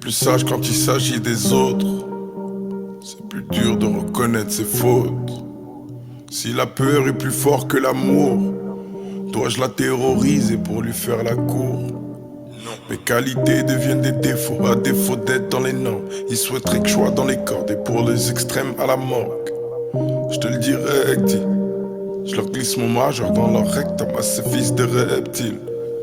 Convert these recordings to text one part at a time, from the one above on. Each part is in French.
plus sage quand il s'agit des autres. C'est plus dur de reconnaître ses fautes. Si la peur est plus fort que l'amour, dois-je la terroriser pour lui faire la cour? Mes qualités deviennent des défauts, à défaut d'être dans les normes. Ils souhaiteraient que je sois dans les cordes et pour les extrêmes à la morgue. Je te le dirais, dit. Je leur glisse mon majeur dans leur rectum à ces fils de reptiles.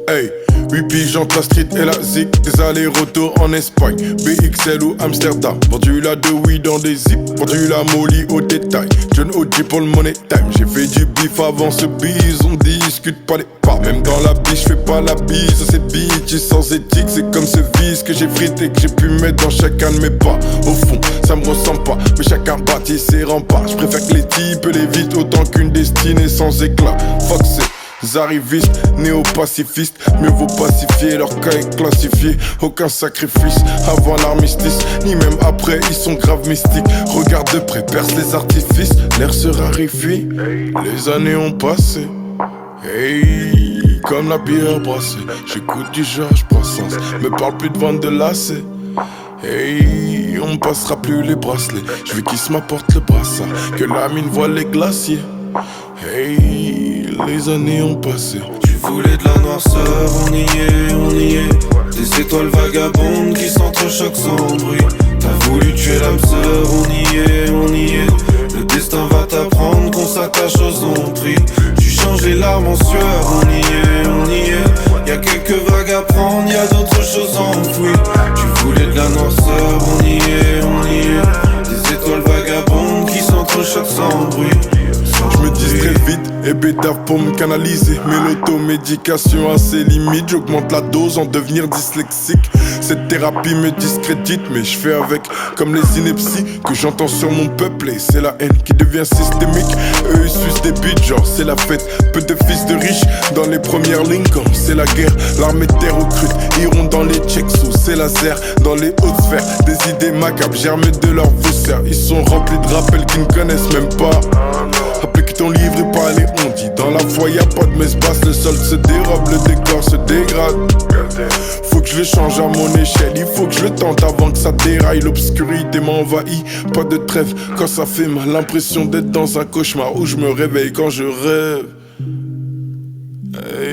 Hey, 8 piges entre la street et la zik. Des allers-retours en Espagne, BXL ou Amsterdam. Vendu la de weed dans des zips, vendu la molly au détail. John OG pour le money time. J'ai fait du bif avant ce bise, on discute pas les pas. Même dans la biche, fais pas la bise à ces bitches sans éthique. C'est comme ce vice que j'ai frité, que j'ai pu mettre dans chacun de mes pas. Au fond, ça me ressemble pas, mais chacun bâtit ses remparts. Je préfère que les types l'évitent autant qu'une destinée sans éclat. Fuck ces arrivistes, néo-pacifistes. Mieux vaut pacifier, leur cas est classifié. Aucun sacrifice avant l'armistice, ni même après, ils sont graves mystiques. Regarde de près, perce les artifices, l'air se raréfie. Les années ont passé. Hey, comme la bière brassée. J'écoute du Georges Brassens, me parle plus de vente de lacets. Hey, on passera plus les bracelets. Je veux qu'ils se m'apportent le brassard, que la mine voit les glaciers. Hey, les années ont passé. Tu voulais de la noirceur, on y est, on y est. Des étoiles vagabondes qui s'entrechoquent sans bruit. T'as voulu tuer l'âme sœur, on y est, on y est. Le destin va t'apprendre qu'on s'attache aux ondes. Tu changes les larmes en sueur, on y est, on y est. Y'a quelques vagues à prendre, y'a d'autres choses enfouies. Tu voulais de la noirceur, on y est, on y est. Des étoiles vagabondes qui s'entrechoquent sans bruit. Je me distrais vite et bédave pour me canaliser. Mais l'automédication a ses limites. J'augmente la dose en devenir dyslexique. Cette thérapie me discrédite, mais je fais avec comme les inepties que j'entends sur mon peuple. Et c'est la haine qui devient systémique. Eux ils sucent des bites, genre c'est la fête. Peu de fils de riches dans les premières lignes. Quand c'est la guerre, l'armée de terre recrute. Iront dans les checks sous ces lasers. Dans les hautes sphères, des idées macabres germent de leurs faussaires. Ils sont remplis de rappels qu'ils ne connaissent même pas. Applique ton livre et pas les on dit. Dans la foi y'a pas de messe basse, le sol se dérobe, le décor se dégrade. Faut que je le change à mon échelle, il faut que je le tente avant que ça déraille. L'obscurité m'envahit, pas de trêve quand ça fait mal. L'impression d'être dans un cauchemar où je me réveille quand je rêve. Hey.